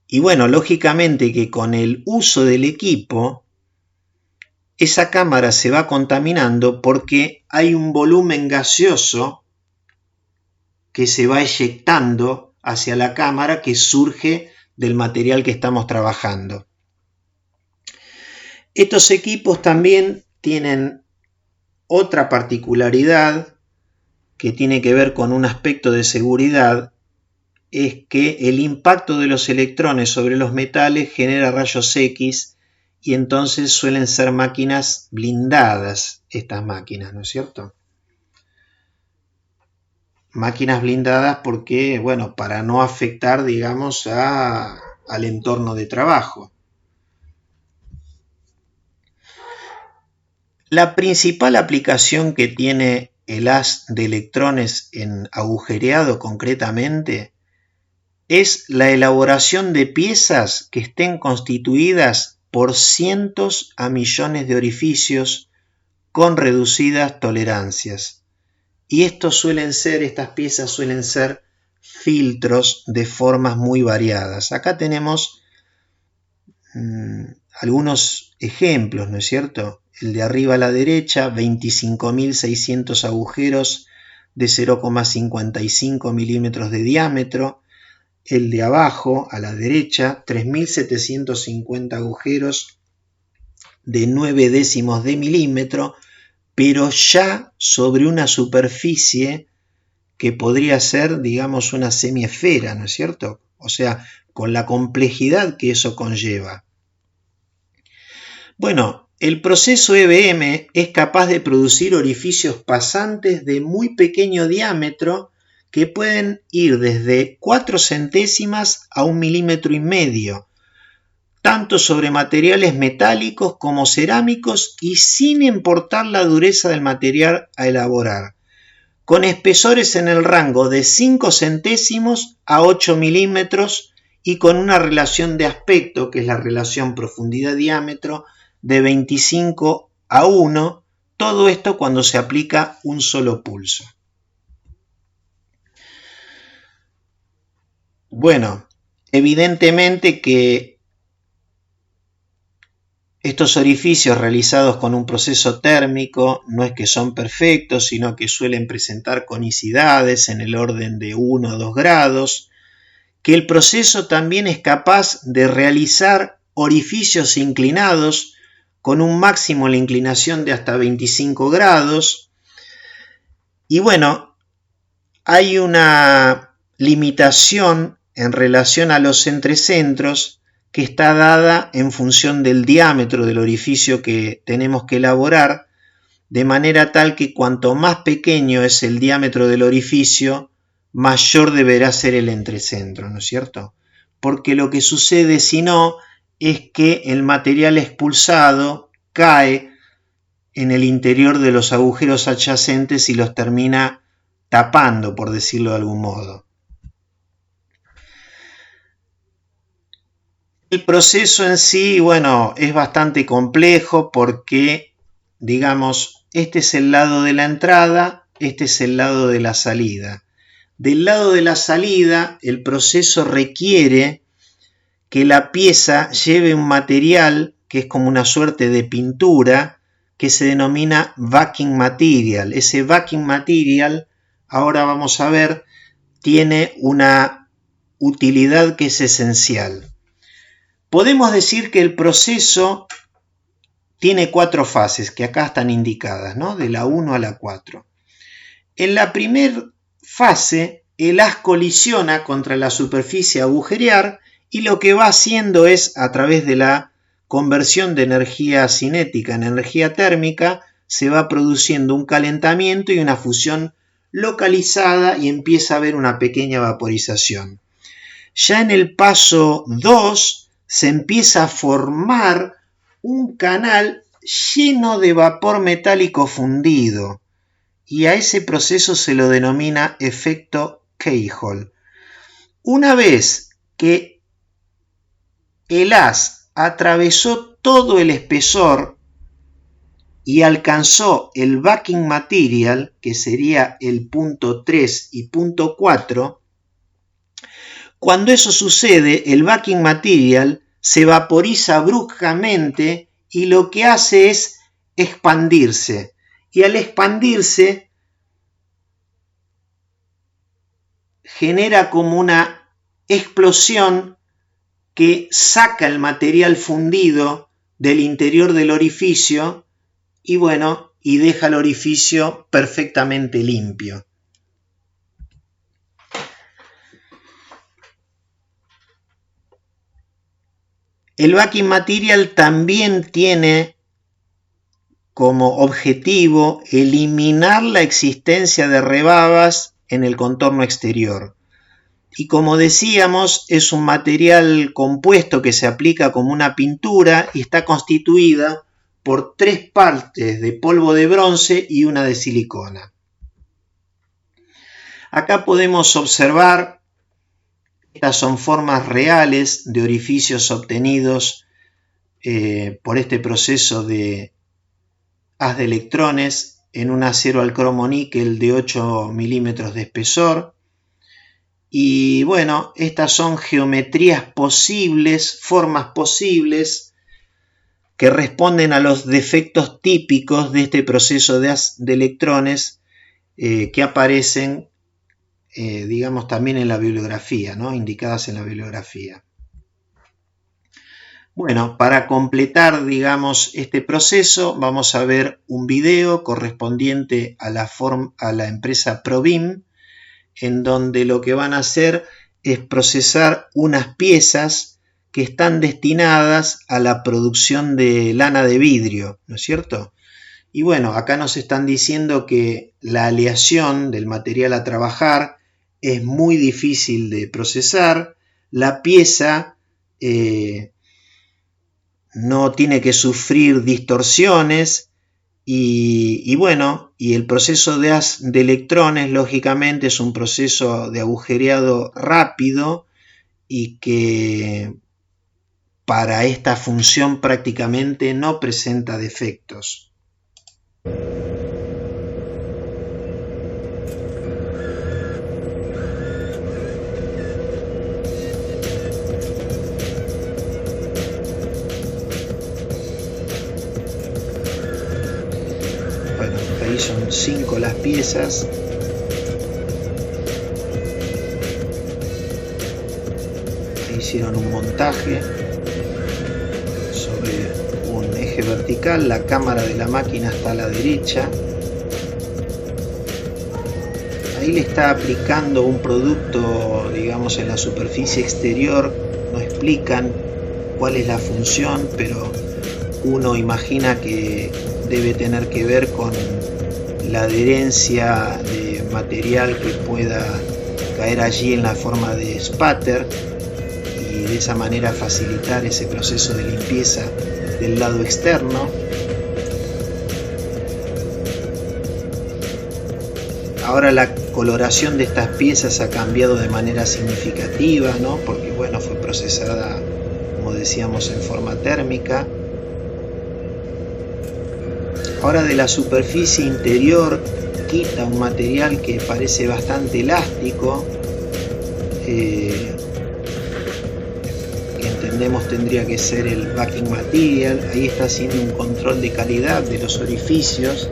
Y bueno, lógicamente que con el uso del equipo, esa cámara se va contaminando porque hay un volumen gaseoso que se va eyectando hacia la cámara que surge del material que estamos trabajando. Estos equipos también tienen otra particularidad que tiene que ver con un aspecto de seguridad, es que el impacto de los electrones sobre los metales genera rayos X y entonces suelen ser máquinas blindadas, estas máquinas, ¿no es cierto? Máquinas blindadas porque, bueno, para no afectar, digamos, al entorno de trabajo. La principal aplicación que tiene el haz de electrones en agujereado concretamente es la elaboración de piezas que estén constituidas por cientos a millones de orificios con reducidas tolerancias. Y estas piezas suelen ser filtros de formas muy variadas. Acá tenemos algunos ejemplos, ¿no es cierto? El de arriba a la derecha, 25.600 agujeros de 0,55 milímetros de diámetro. El de abajo a la derecha, 3.750 agujeros de 0,9 de milímetro, pero ya sobre una superficie que podría ser, digamos, una semiesfera, ¿no es cierto? O sea, con la complejidad que eso conlleva. Bueno, el proceso EBM es capaz de producir orificios pasantes de muy pequeño diámetro que pueden ir desde 4 centésimas a 1,5 milímetros, tanto sobre materiales metálicos como cerámicos y sin importar la dureza del material a elaborar, con espesores en el rango de 5 centésimos a 8 milímetros y con una relación de aspecto, que es la relación profundidad-diámetro, de 25 a 1, todo esto cuando se aplica un solo pulso. Bueno, evidentemente que estos orificios realizados con un proceso térmico no es que son perfectos, sino que suelen presentar conicidades en el orden de 1 a 2 grados, que el proceso también es capaz de realizar orificios inclinados con un máximo de inclinación de hasta 25 grados. Y bueno, hay una limitación en relación a los entrecentros que está dada en función del diámetro del orificio que tenemos que elaborar, de manera tal que cuanto más pequeño es el diámetro del orificio, mayor deberá ser el entrecentro, ¿no es cierto? Porque lo que sucede si no es que el material expulsado cae en el interior de los agujeros adyacentes y los termina tapando, por decirlo de algún modo. El proceso en sí, bueno, es bastante complejo porque, digamos, este es el lado de la entrada, este es el lado de la salida. Del lado de la salida, el proceso requiere que la pieza lleve un material que es como una suerte de pintura que se denomina backing material. Ese backing material, ahora vamos a ver, tiene una utilidad que es esencial. Podemos decir que el proceso tiene 4 fases, que acá están indicadas, ¿no? De la 1 a la 4. En la primera fase, el haz colisiona contra la superficie a agujerear y lo que va haciendo es, a través de la conversión de energía cinética en energía térmica, se va produciendo un calentamiento y una fusión localizada y empieza a haber una pequeña vaporización. Ya en el paso 2, se empieza a formar un canal lleno de vapor metálico fundido y a ese proceso se lo denomina efecto Keyhole. Una vez que el haz atravesó todo el espesor y alcanzó el backing material, que sería el punto 3 y punto 4, cuando eso sucede, el backing material se vaporiza bruscamente y lo que hace es expandirse. Y al expandirse, genera como una explosión que saca el material fundido del interior del orificio y bueno, y deja el orificio perfectamente limpio. El backing material también tiene como objetivo eliminar la existencia de rebabas en el contorno exterior. Y como decíamos, es un material compuesto que se aplica como una pintura y está constituida por 3 partes de polvo de bronce y una de silicona. Acá podemos observar, estas son formas reales de orificios obtenidos por este proceso de haz de electrones en un acero al cromo níquel de 8 milímetros de espesor. Y bueno, estas son geometrías posibles, formas posibles que responden a los defectos típicos de este proceso de haz de electrones que aparecen digamos también en la bibliografía, ¿no? Indicadas en la bibliografía. Bueno, para completar, digamos, este proceso, vamos a ver un video correspondiente a la empresa ProBeam, en donde lo que van a hacer es procesar unas piezas que están destinadas a la producción de lana de vidrio, ¿no es cierto? Y bueno, acá nos están diciendo que la aleación del material a trabajar es muy difícil de procesar, la pieza no tiene que sufrir distorsiones y bueno, y el proceso de haz de electrones lógicamente es un proceso de agujereado rápido y que para esta función prácticamente no presenta defectos. Ahí son 5 las piezas. Ahí hicieron un montaje sobre un eje vertical, la cámara de la máquina está a la derecha. Ahí le está aplicando un producto, digamos, en la superficie exterior. No explican cuál es la función, pero uno imagina que debe tener que ver con la adherencia de material que pueda caer allí en la forma de spatter y de esa manera facilitar ese proceso de limpieza del lado externo. Ahora la coloración de estas piezas ha cambiado de manera significativa, ¿no? Porque bueno, fue procesada, como decíamos, en forma térmica. Ahora de la superficie interior quita un material que parece bastante elástico, que entendemos tendría que ser el backing material. Ahí está haciendo un control de calidad de los orificios.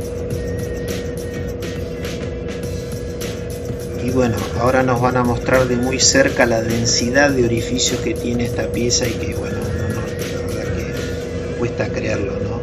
Y bueno, ahora nos van a mostrar de muy cerca la densidad de orificios que tiene esta pieza y que bueno, la verdad que cuesta creerlo, ¿no?